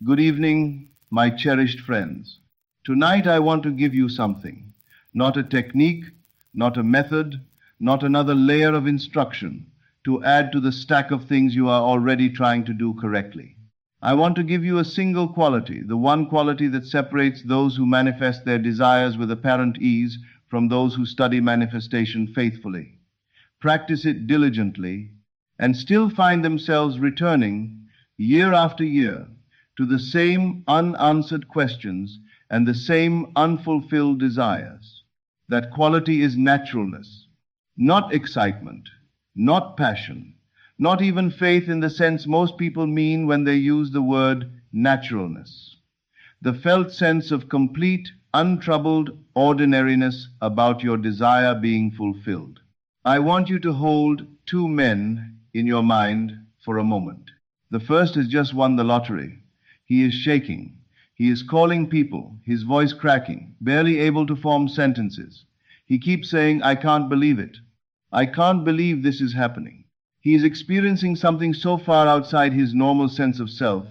Good evening, my cherished friends. Tonight I want to give you something. Not a technique, not a method, not another layer of instruction to add to the stack of things you are already trying to do correctly. I want to give you a single quality, the one quality that separates those who manifest their desires with apparent ease from those who study manifestation faithfully, practice it diligently, and still find themselves returning year after year to the same unanswered questions and the same unfulfilled desires. That quality is naturalness, not excitement, not passion, not even faith in the sense most people mean when they use the word naturalness. The felt sense of complete, untroubled ordinariness about your desire being fulfilled. I want you to hold two men in your mind for a moment. The first has just won the lottery. He is shaking. He is calling people, his voice cracking, barely able to form sentences. He keeps saying, "I can't believe it. I can't believe this is happening." He is experiencing something so far outside his normal sense of self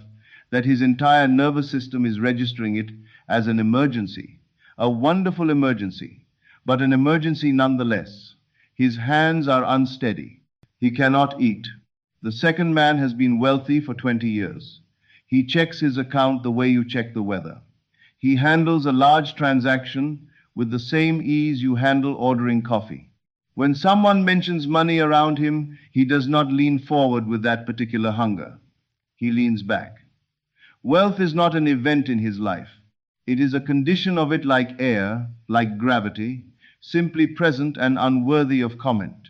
that his entire nervous system is registering it as an emergency, a wonderful emergency, but an emergency nonetheless. His hands are unsteady. He cannot eat. The second man has been wealthy for 20 years. He checks his account the way you check the weather. He handles a large transaction with the same ease you handle ordering coffee. When someone mentions money around him, he does not lean forward with that particular hunger. He leans back. Wealth is not an event in his life. It is a condition of it, like air, like gravity, simply present and unworthy of comment.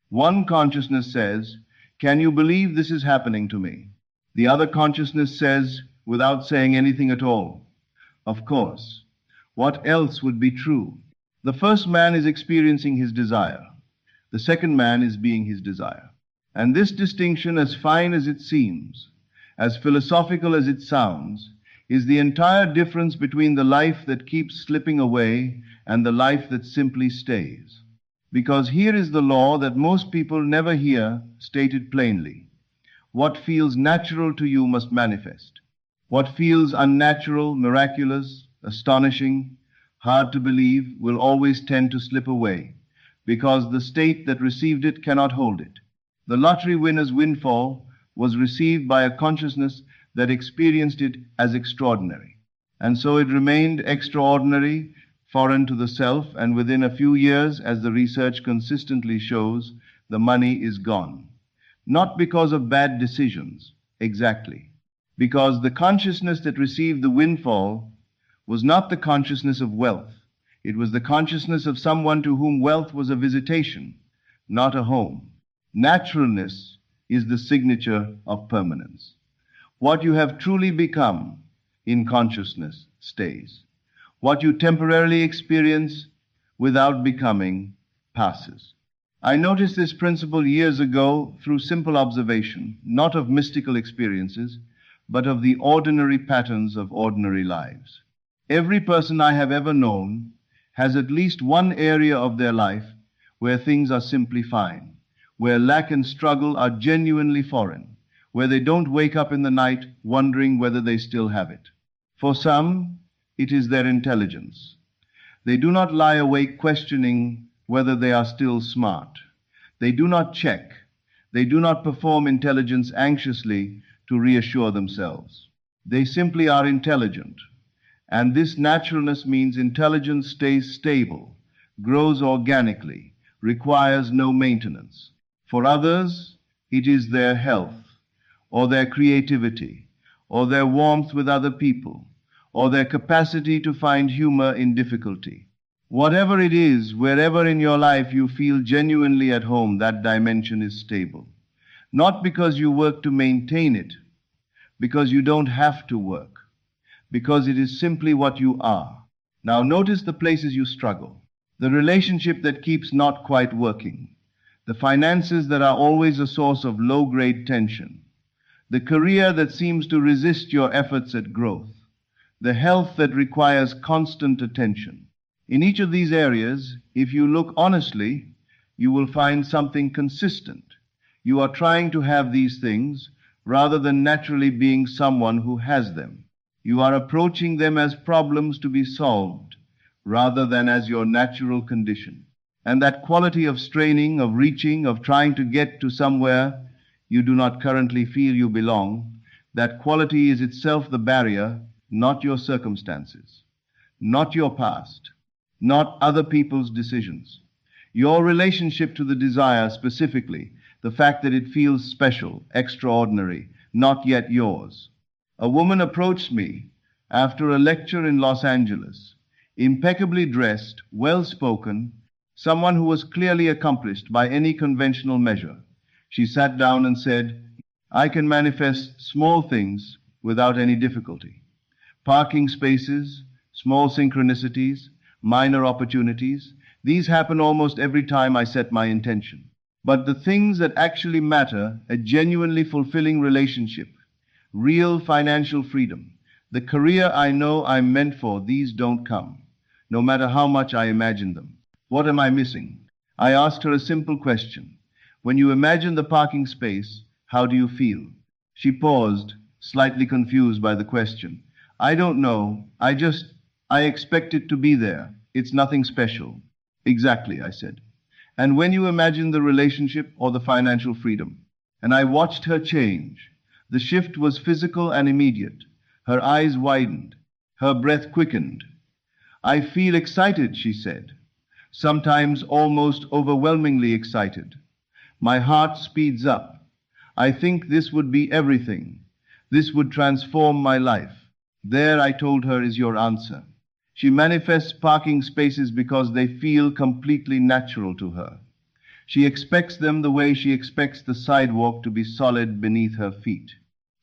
One consciousness says, "Can you believe this is happening to me?" The other consciousness says, without saying anything at all, "Of course. What else would be true?" The first man is experiencing his desire. The second man is being his desire. And this distinction, as fine as it seems, as philosophical as it sounds, is the entire difference between the life that keeps slipping away and the life that simply stays. Because here is the law that most people never hear stated plainly. What feels natural to you must manifest. What feels unnatural, miraculous, astonishing, hard to believe will always tend to slip away, because the state that received it cannot hold it. The lottery winner's windfall was received by a consciousness that experienced it as extraordinary. And so it remained extraordinary, foreign to the self, and within a few years, as the research consistently shows, the money is gone. Not because of bad decisions, exactly. Because the consciousness that received the windfall was not the consciousness of wealth. It was the consciousness of someone to whom wealth was a visitation, not a home. Naturalness is the signature of permanence. What you have truly become in consciousness stays. What you temporarily experience without becoming passes. I noticed this principle years ago through simple observation, not of mystical experiences, but of the ordinary patterns of ordinary lives. Every person I have ever known has at least one area of their life where things are simply fine, where lack and struggle are genuinely foreign, where they don't wake up in the night wondering whether they still have it. For some, it is their intelligence. They do not lie awake questioning whether they are still smart. They do not check. They do not perform intelligence anxiously to reassure themselves. They simply are intelligent. And this naturalness means intelligence stays stable, grows organically, requires no maintenance. For others, it is their health, or their creativity, or their warmth with other people, or their capacity to find humor in difficulty. Whatever it is, wherever in your life you feel genuinely at home, that dimension is stable. Not because you work to maintain it, because you don't have to work, because it is simply what you are. Now notice the places you struggle. The relationship that keeps not quite working. The finances that are always a source of low-grade tension. The career that seems to resist your efforts at growth. The health that requires constant attention. In each of these areas, if you look honestly, you will find something consistent. You are trying to have these things rather than naturally being someone who has them. You are approaching them as problems to be solved rather than as your natural condition. And that quality of straining, of reaching, of trying to get to somewhere you do not currently feel you belong, that quality is itself the barrier, not your circumstances, not your past, not other people's decisions. Your relationship to the desire specifically, the fact that it feels special, extraordinary, not yet yours. A woman approached me after a lecture in Los Angeles, impeccably dressed, well spoken, someone who was clearly accomplished by any conventional measure. She sat down and said, I can manifest small things without any difficulty. Parking spaces, small synchronicities, minor opportunities, these happen almost every time I set my intention. But the things that actually matter, a genuinely fulfilling relationship, real financial freedom, the career I know I'm meant for, these don't come, no matter how much I imagine them. What am I missing? I asked her a simple question. When you imagine the parking space, how do you feel? She paused, slightly confused by the question. I don't know. I expect it to be there. It's nothing special. Exactly, I said. And when you imagine the relationship or the financial freedom? And I watched her change. The shift was physical and immediate. Her eyes widened. Her breath quickened. I feel excited, she said. Sometimes almost overwhelmingly excited. My heart speeds up. I think this would be everything. This would transform my life. There, I told her, is your answer. She manifests parking spaces because they feel completely natural to her. She expects them the way she expects the sidewalk to be solid beneath her feet.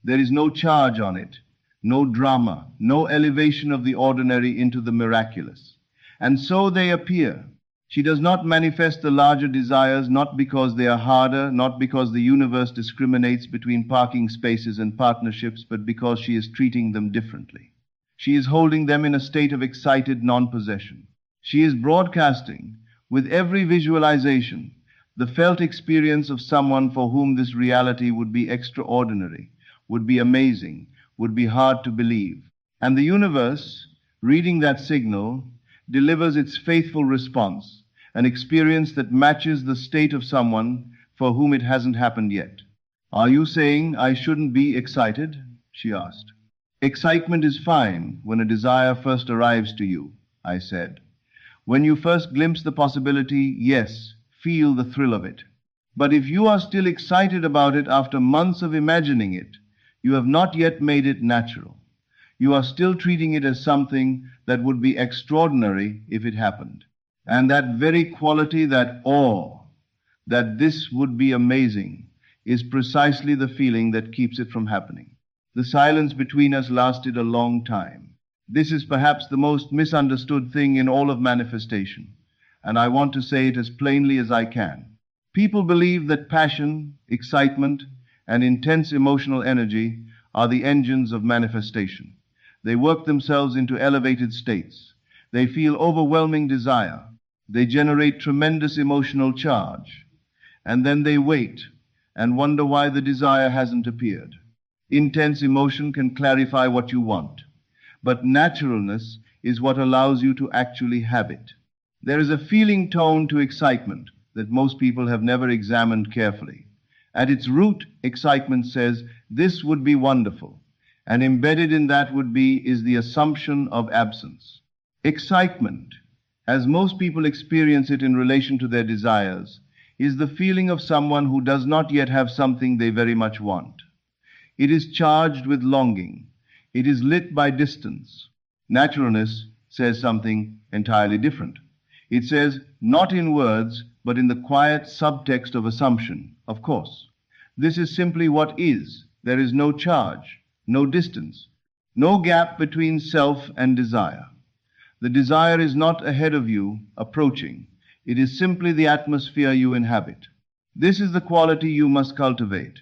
There is no charge on it, no drama, no elevation of the ordinary into the miraculous. And so they appear. She does not manifest the larger desires, not because they are harder, not because the universe discriminates between parking spaces and partnerships, but because she is treating them differently. She is holding them in a state of excited non-possession. She is broadcasting, with every visualization, the felt experience of someone for whom this reality would be extraordinary, would be amazing, would be hard to believe. And the universe, reading that signal, delivers its faithful response, an experience that matches the state of someone for whom it hasn't happened yet. Are you saying I shouldn't be excited? She asked. Excitement is fine when a desire first arrives to you, I said. When you first glimpse the possibility, yes, feel the thrill of it. But if you are still excited about it after months of imagining it, you have not yet made it natural. You are still treating it as something that would be extraordinary if it happened. And that very quality, that awe, that this would be amazing, is precisely the feeling that keeps it from happening. The silence between us lasted a long time. This is perhaps the most misunderstood thing in all of manifestation, and I want to say it as plainly as I can. People believe that passion, excitement, and intense emotional energy are the engines of manifestation. They work themselves into elevated states. They feel overwhelming desire. They generate tremendous emotional charge. And then they wait and wonder why the desire hasn't appeared. Intense emotion can clarify what you want, but naturalness is what allows you to actually have it. There is a feeling tone to excitement that most people have never examined carefully. At its root, excitement says, this would be wonderful, and embedded in that is the assumption of absence. Excitement, as most people experience it in relation to their desires, is the feeling of someone who does not yet have something they very much want. It is charged with longing. It is lit by distance. Naturalness says something entirely different. It says, not in words, but in the quiet subtext of assumption, of course. This is simply what is. There is no charge, no distance, no gap between self and desire. The desire is not ahead of you, approaching. It is simply the atmosphere you inhabit. This is the quality you must cultivate.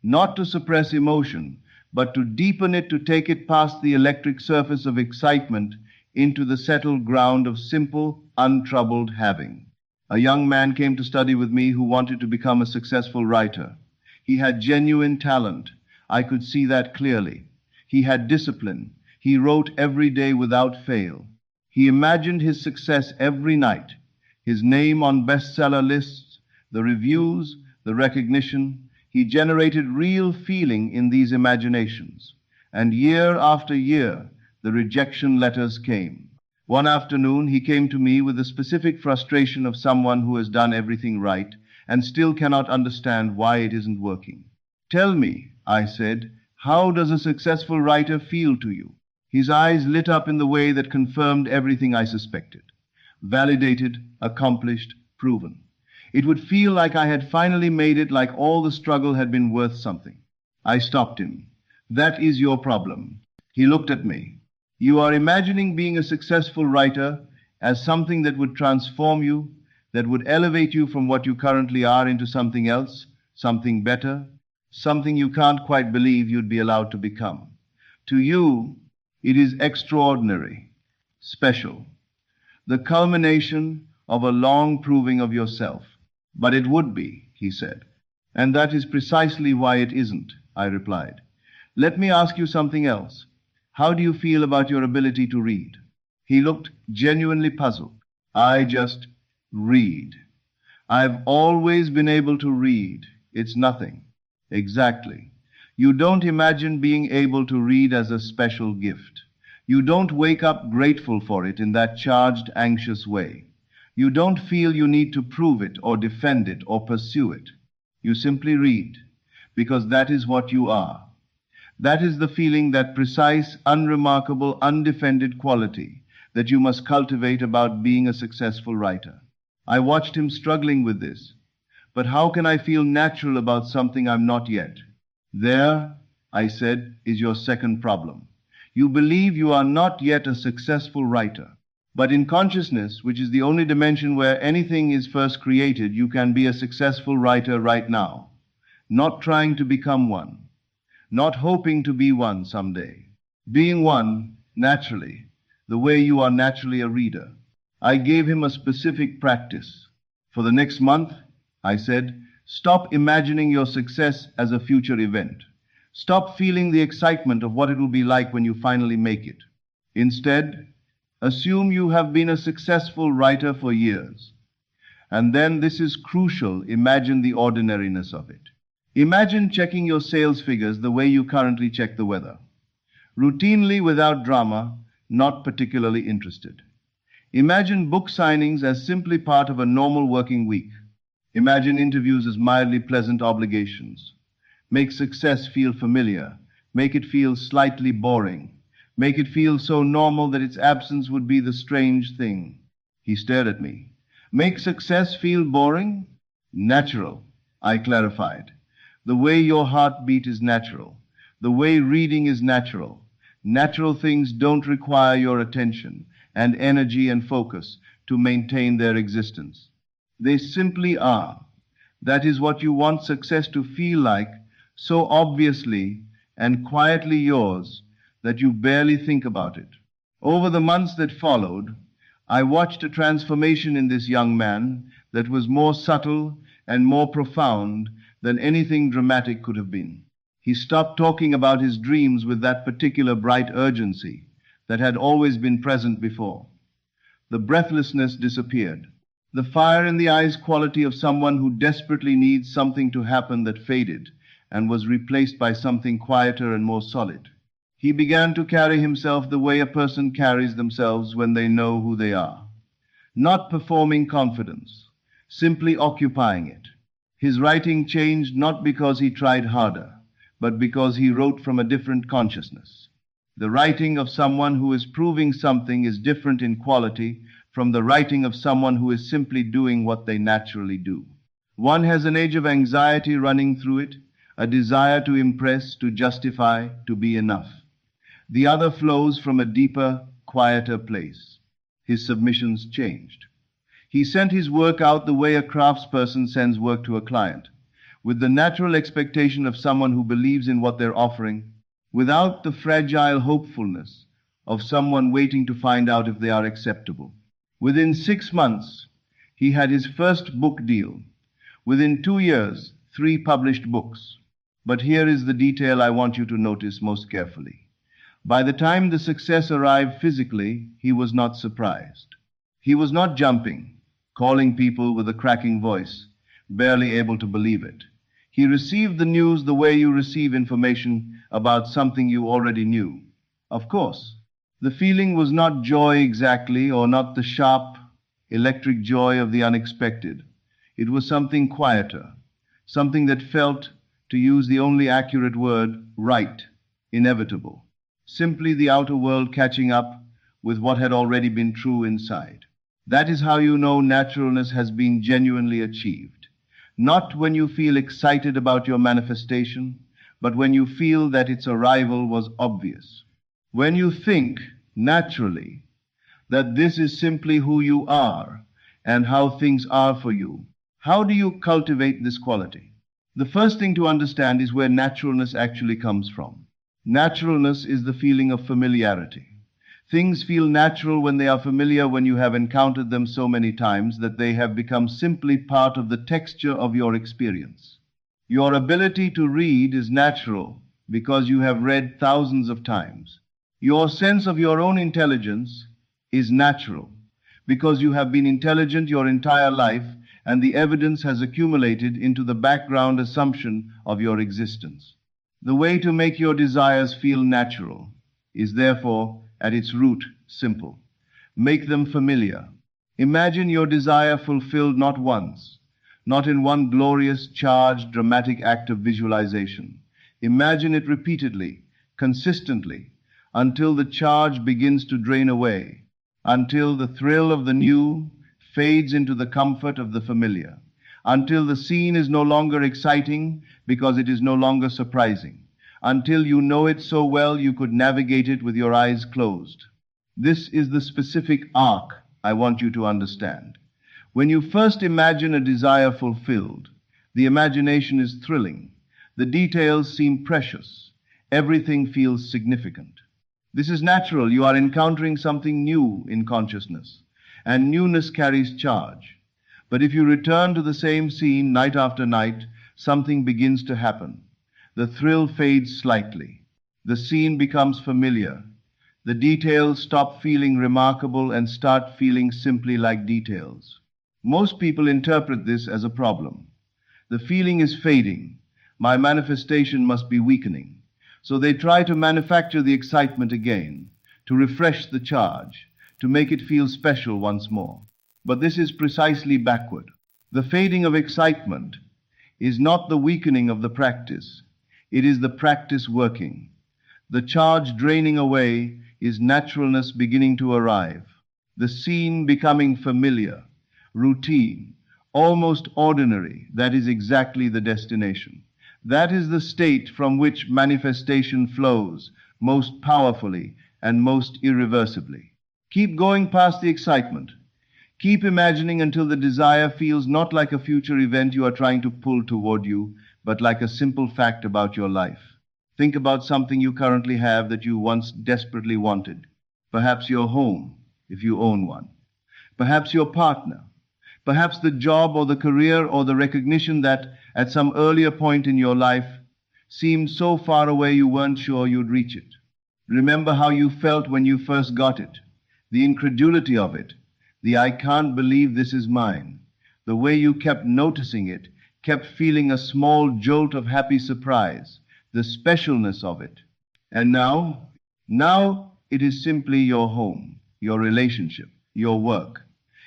Not to suppress emotion, but to deepen it, to take it past the electric surface of excitement into the settled ground of simple, untroubled having. A young man came to study with me who wanted to become a successful writer. He had genuine talent. I could see that clearly. He had discipline. He He wrote every day without fail. He imagined his success every night, his name on bestseller lists, the reviews, the recognition. He generated real feeling in these imaginations. And year after year, the rejection letters came. One afternoon, he came to me with the specific frustration of someone who has done everything right and still cannot understand why it isn't working. "Tell me," I said, "how does a successful writer feel to you?" His eyes lit up in the way that confirmed everything I suspected. Validated, accomplished, proven. It would feel like I had finally made it, like all the struggle had been worth something. I stopped him. "That is your problem." He looked at me. "You are imagining being a successful writer as something that would transform you, that would elevate you from what you currently are into something else, something better, something you can't quite believe you'd be allowed to become. To you, it is extraordinary, special, the culmination of a long proving of yourself." "But it would be," he said. "And that is precisely why it isn't," I replied. "Let me ask you something else. How do you feel about your ability to read?" He looked genuinely puzzled. "I just read. I've always been able to read. It's nothing." "Exactly. You don't imagine being able to read as a special gift. You don't wake up grateful for it in that charged, anxious way. You don't feel you need to prove it or defend it or pursue it. You simply read, because that is what you are. That is the feeling, that precise, unremarkable, undefended quality that you must cultivate about being a successful writer." I watched him struggling with this. "But how can I feel natural about something I'm not yet?" "There," I said, "is your second problem. You believe you are not yet a successful writer. But in consciousness, which is the only dimension where anything is first created, you can be a successful writer right now, not trying to become one, not hoping to be one someday. Being one, naturally, the way you are naturally a reader." I gave him a specific practice. "For the next month," I said, "stop imagining your success as a future event. Stop feeling the excitement of what it will be like when you finally make it. Instead, assume you have been a successful writer for years. And then, this is crucial, imagine the ordinariness of it. Imagine checking your sales figures the way you currently check the weather. Routinely, without drama, not particularly interested. Imagine book signings as simply part of a normal working week. Imagine interviews as mildly pleasant obligations. Make success feel familiar. Make it feel slightly boring. Make it feel so normal that its absence would be the strange thing." He stared at me. "Make success feel boring?" "Natural," I clarified. "The way your heartbeat is natural. The way reading is natural. Natural things don't require your attention and energy and focus to maintain their existence. They simply are. That is what you want success to feel like, so obviously and quietly yours that you barely think about it." Over the months that followed, I watched a transformation in this young man that was more subtle and more profound than anything dramatic could have been. He stopped talking about his dreams with that particular bright urgency that had always been present before. The breathlessness disappeared. The fire in the eyes quality of someone who desperately needs something to happen that faded and was replaced by something quieter and more solid. He began to carry himself the way a person carries themselves when they know who they are. Not performing confidence, simply occupying it. His writing changed not because he tried harder, but because he wrote from a different consciousness. The writing of someone who is proving something is different in quality from the writing of someone who is simply doing what they naturally do. One has an age of anxiety running through it, a desire to impress, to justify, to be enough. The other flows from a deeper, quieter place. His submissions changed. He sent his work out the way a craftsperson sends work to a client, with the natural expectation of someone who believes in what they're offering, without the fragile hopefulness of someone waiting to find out if they are acceptable. Within 6 months, he had his first book deal. Within 2 years, 3 published books. But here is the detail I want you to notice most carefully. By the time the success arrived physically, he was not surprised. He was not jumping, calling people with a cracking voice, barely able to believe it. He received the news the way you receive information about something you already knew. Of course, the feeling was not joy exactly, or not the sharp, electric joy of the unexpected. It was something quieter, something that felt, to use the only accurate word, right, inevitable. Simply the outer world catching up with what had already been true inside. That is how you know naturalness has been genuinely achieved. Not when you feel excited about your manifestation, but when you feel that its arrival was obvious. When you think, naturally, that this is simply who you are and how things are for you. How do you cultivate this quality? The first thing to understand is where naturalness actually comes from. Naturalness is the feeling of familiarity. Things feel natural when they are familiar, when you have encountered them so many times that they have become simply part of the texture of your experience. Your ability to read is natural because you have read thousands of times. Your sense of your own intelligence is natural because you have been intelligent your entire life and the evidence has accumulated into the background assumption of your existence. The way to make your desires feel natural is therefore, at its root, simple. Make them familiar. Imagine your desire fulfilled not once, not in one glorious, charged, dramatic act of visualization. Imagine it repeatedly, consistently, until the charge begins to drain away, until the thrill of the new fades into the comfort of the familiar, until the scene is no longer exciting because it is no longer surprising, until you know it so well you could navigate it with your eyes closed. This is the specific arc I want you to understand. When you first imagine a desire fulfilled, the imagination is thrilling. The details seem precious. Everything feels significant. This is natural. You are encountering something new in consciousness, and newness carries charge. But if you return to the same scene night after night, something begins to happen. The thrill fades slightly. The scene becomes familiar. The details stop feeling remarkable and start feeling simply like details. Most people interpret this as a problem. The feeling is fading. My manifestation must be weakening. So they try to manufacture the excitement again, to refresh the charge, to make it feel special once more. But this is precisely backward. The fading of excitement is not the weakening of the practice. It is the practice working. The charge draining away is naturalness beginning to arrive. The scene becoming familiar, routine, almost ordinary. That is exactly the destination. That is the state from which manifestation flows most powerfully and most irreversibly. Keep going past the excitement. Keep imagining until the desire feels not like a future event you are trying to pull toward you, but like a simple fact about your life. Think about something you currently have that you once desperately wanted. Perhaps your home, if you own one. Perhaps your partner. Perhaps the job or the career or the recognition that at some earlier point in your life seemed so far away you weren't sure you'd reach it. Remember how you felt when you first got it, the incredulity of it, the I can't believe this is mine, the way you kept noticing it, kept feeling a small jolt of happy surprise, the specialness of it. And now it is simply your home, your relationship, your work.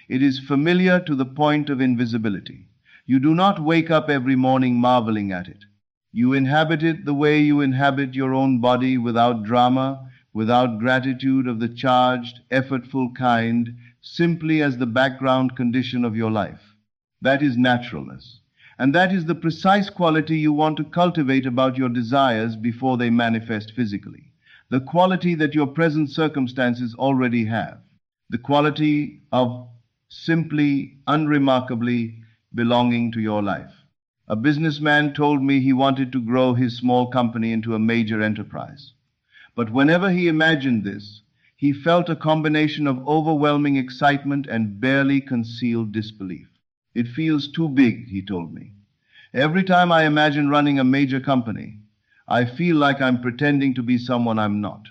It is familiar to the point of invisibility. You do not wake up every morning marveling at it. You inhabit it the way you inhabit your own body, without drama, without gratitude of the charged, effortful kind, simply as the background condition of your life. That is naturalness. And that is the precise quality you want to cultivate about your desires before they manifest physically. The quality that your present circumstances already have. The quality of simply, unremarkably belonging to your life. A businessman told me he wanted to grow his small company into a major enterprise. But whenever he imagined this, he felt a combination of overwhelming excitement and barely concealed disbelief. It feels too big, he told me. Every time I imagine running a major company, I feel like I'm pretending to be someone I'm not.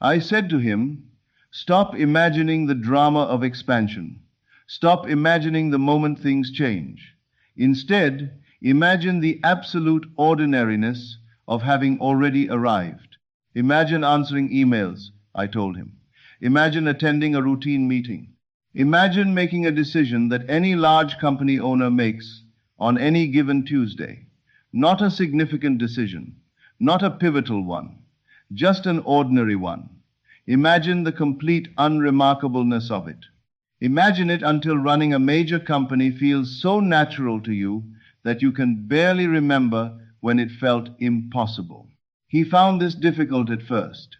I said to him, "Stop imagining the drama of expansion. Stop imagining the moment things change. Instead, imagine the absolute ordinariness of having already arrived. Imagine answering emails," I told him. Imagine attending a routine meeting. Imagine making a decision that any large company owner makes on any given Tuesday. Not a significant decision, not a pivotal one, just an ordinary one. Imagine the complete unremarkableness of it. Imagine it until running a major company feels so natural to you that you can barely remember when it felt impossible. He found this difficult at first.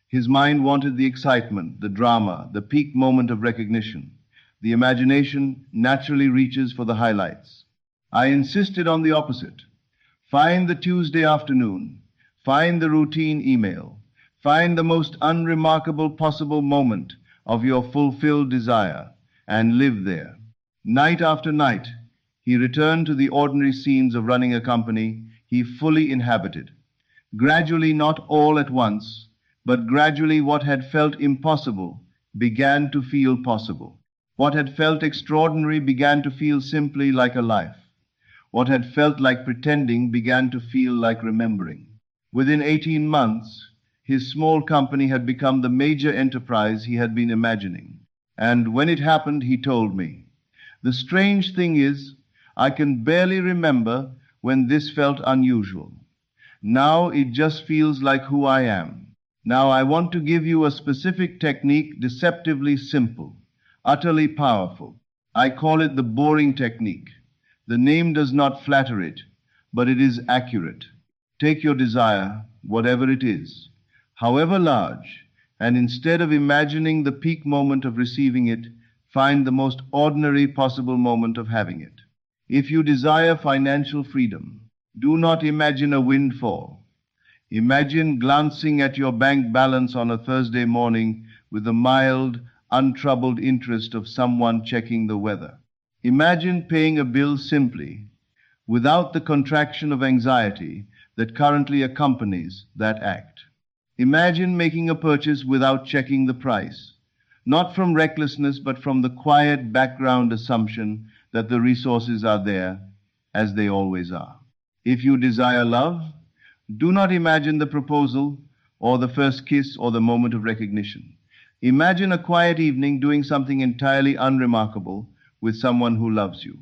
His mind wanted the excitement, the drama, the peak moment of recognition. The imagination naturally reaches for the highlights. I insisted on the opposite. Find the Tuesday afternoon. Find the routine email. Find the most unremarkable possible moment of your fulfilled desire and live there. Night after night, he returned to the ordinary scenes of running a company he fully inhabited. Gradually, not all at once, but gradually what had felt impossible began to feel possible. What had felt extraordinary began to feel simply like a life. What had felt like pretending began to feel like remembering. Within 18 months, his small company had become the major enterprise he had been imagining. And when it happened, he told me, "The strange thing is, I can barely remember when this felt unusual. Now it just feels like who I am. Now I want to give you a specific technique, deceptively simple, utterly powerful. I call it the boring technique. The name does not flatter it, but it is accurate. Take your desire, whatever it is, however large, and instead of imagining the peak moment of receiving it, find the most ordinary possible moment of having it. If you desire financial freedom, do not imagine a windfall. Imagine glancing at your bank balance on a Thursday morning with the mild, untroubled interest of someone checking the weather. Imagine paying a bill simply, without the contraction of anxiety that currently accompanies that act. Imagine making a purchase without checking the price, not from recklessness, but from the quiet background assumption that the resources are there, as they always are. If you desire love, do not imagine the proposal or the first kiss or the moment of recognition. Imagine a quiet evening doing something entirely unremarkable with someone who loves you.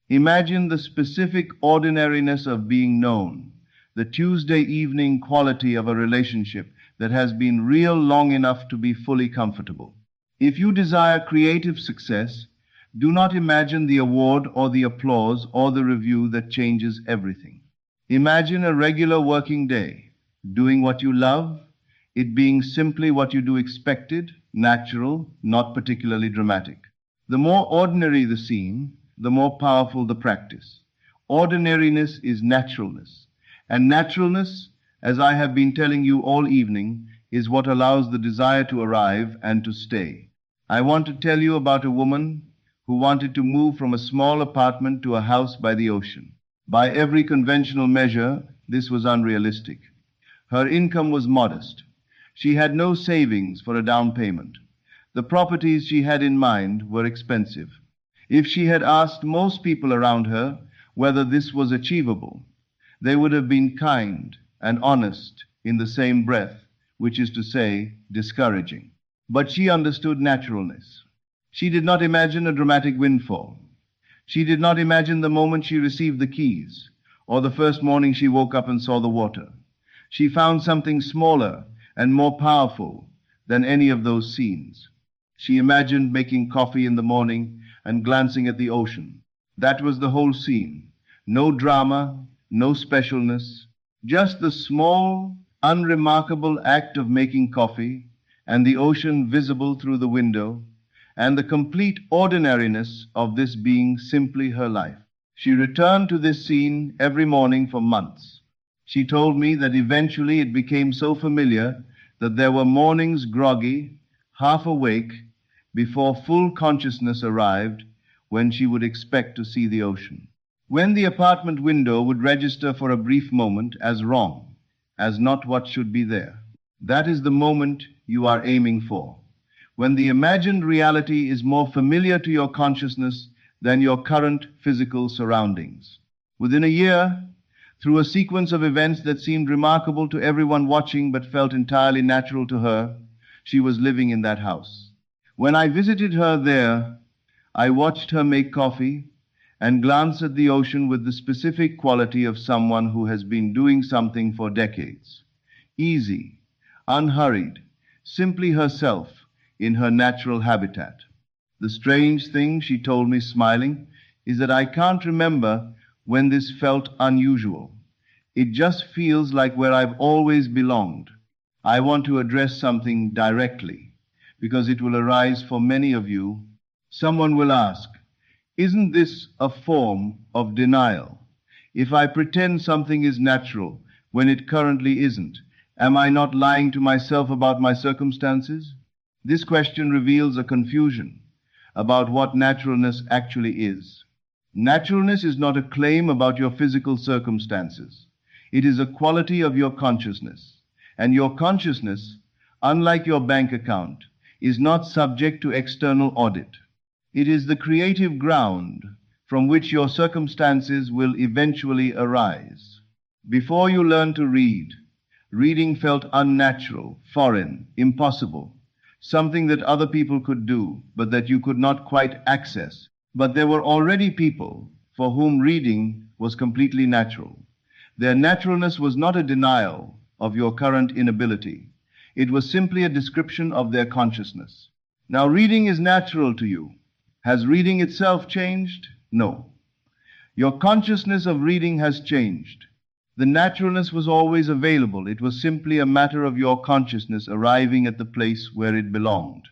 Imagine the specific ordinariness of being known, the Tuesday evening quality of a relationship that has been real long enough to be fully comfortable. If you desire creative success, do not imagine the award or the applause or the review that changes everything. Imagine a regular working day, doing what you love, it being simply what you do expected, natural, not particularly dramatic. The more ordinary the scene, the more powerful the practice. Ordinariness is naturalness, and naturalness, as I have been telling you all evening, is what allows the desire to arrive and to stay. I want to tell you about a woman who wanted to move from a small apartment to a house by the ocean. By every conventional measure, this was unrealistic. Her income was modest. She had no savings for a down payment. The properties she had in mind were expensive. If she had asked most people around her whether this was achievable, they would have been kind and honest in the same breath, which is to say, discouraging. But she understood naturalness. She did not imagine a dramatic windfall. She did not imagine the moment she received the keys, or the first morning she woke up and saw the water. She found something smaller and more powerful than any of those scenes. She imagined making coffee in the morning and glancing at the ocean. That was the whole scene. No drama, no specialness, just the small, unremarkable act of making coffee and the ocean visible through the window, and the complete ordinariness of this being simply her life. She returned to this scene every morning for months. She told me that eventually it became so familiar that there were mornings groggy, half awake, before full consciousness arrived, when she would expect to see the ocean. When the apartment window would register for a brief moment as wrong, as not what should be there. That is the moment you are aiming for, when the imagined reality is more familiar to your consciousness than your current physical surroundings. Within a year, through a sequence of events that seemed remarkable to everyone watching but felt entirely natural to her, she was living in that house. When I visited her there, I watched her make coffee and glance at the ocean with the specific quality of someone who has been doing something for decades. Easy, unhurried, simply herself in her natural habitat. The strange thing, she told me smiling, is that I can't remember when this felt unusual. It just feels like where I've always belonged. I want to address something directly, because it will arise for many of you. Someone will ask, isn't this a form of denial? If I pretend something is natural when it currently isn't, am I not lying to myself about my circumstances? This question reveals a confusion about what naturalness actually is. Naturalness is not a claim about your physical circumstances. It is a quality of your consciousness. And your consciousness, unlike your bank account, is not subject to external audit. It is the creative ground from which your circumstances will eventually arise. Before you learned to read, reading felt unnatural, foreign, impossible, something that other people could do, but that you could not quite access. But there were already people for whom reading was completely natural. Their naturalness was not a denial of your current inability. It was simply a description of their consciousness. Now, reading is natural to you. Has reading itself changed? No. Your consciousness of reading has changed. The naturalness was always available. It was simply a matter of your consciousness arriving at the place where it belonged.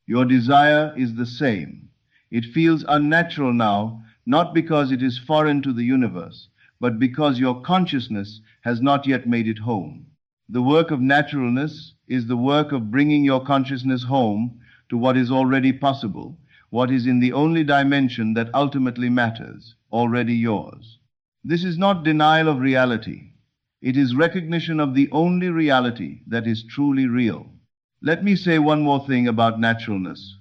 Your desire is the same. It feels unnatural now, not because it is foreign to the universe, but because your consciousness has not yet made it home. The work of naturalness is the work of bringing your consciousness home to what is already possible, what is in the only dimension that ultimately matters, already yours. This is not denial of reality. It is recognition of the only reality that is truly real. Let me say one more thing about naturalness,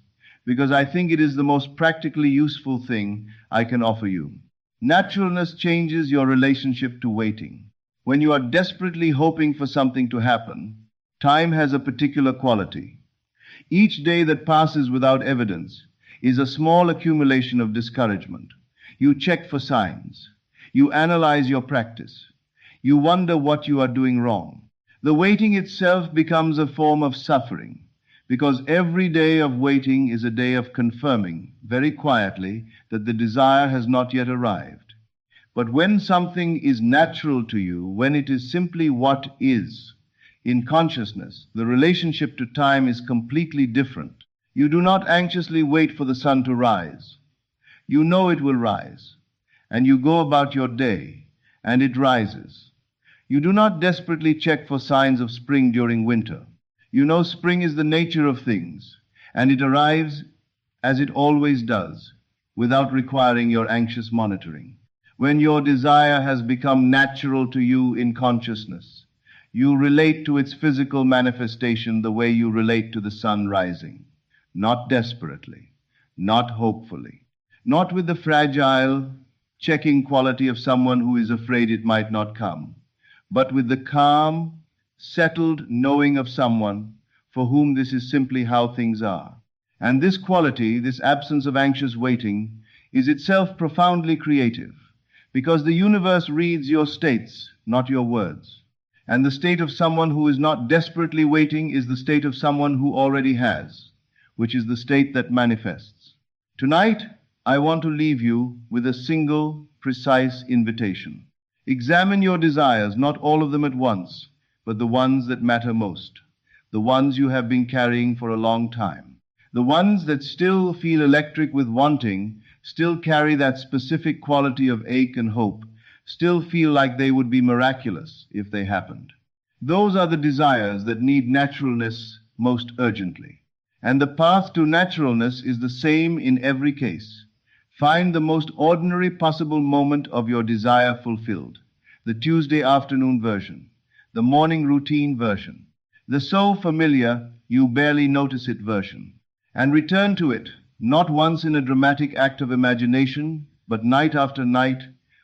because I think it is the most practically useful thing I can offer you. Naturalness changes your relationship to waiting. When you are desperately hoping for something to happen, time has a particular quality. Each day that passes without evidence is a small accumulation of discouragement. You check for signs. You analyze your practice. You wonder what you are doing wrong. The waiting itself becomes a form of suffering, because every day of waiting is a day of confirming, very quietly, that the desire has not yet arrived. But when something is natural to you, when it is simply what is, in consciousness, the relationship to time is completely different. You do not anxiously wait for the sun to rise. You know it will rise, and you go about your day, and it rises. You do not desperately check for signs of spring during winter. You know spring is the nature of things, and it arrives as it always does, without requiring your anxious monitoring. When your desire has become natural to you in consciousness, you relate to its physical manifestation the way you relate to the sun rising. Not desperately, not hopefully, not with the fragile, checking quality of someone who is afraid it might not come, but with the calm, settled knowing of someone for whom this is simply how things are. And this quality, this absence of anxious waiting, is itself profoundly creative, because the universe reads your states, not your words. And the state of someone who is not desperately waiting is the state of someone who already has, which is the state that manifests. Tonight, I want to leave you with a single, precise invitation. Examine your desires, not all of them at once, but the ones that matter most, the ones you have been carrying for a long time, the ones that still feel electric with wanting, still carry that specific quality of ache and hope, still feel like they would be miraculous if they happened. Those are the desires that need naturalness most urgently. And the path to naturalness is the same in every case. Find the most ordinary possible moment of your desire fulfilled, the Tuesday afternoon version, the morning routine version, the so familiar you barely notice it version. And return to it, not once in a dramatic act of imagination, but night after night,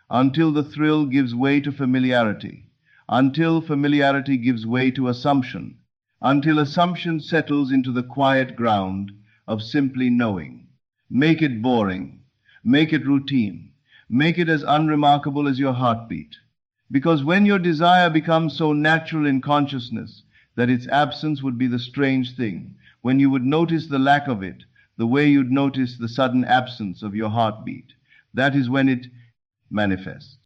until the thrill gives way to familiarity, until familiarity gives way to assumption, until assumption settles into the quiet ground of simply knowing. Make it boring, make it routine, make it as unremarkable as your heartbeat. Because when your desire becomes so natural in consciousness that its absence would be the strange thing, when you would notice the lack of it, the way you'd notice the sudden absence of your heartbeat, that is when it manifests.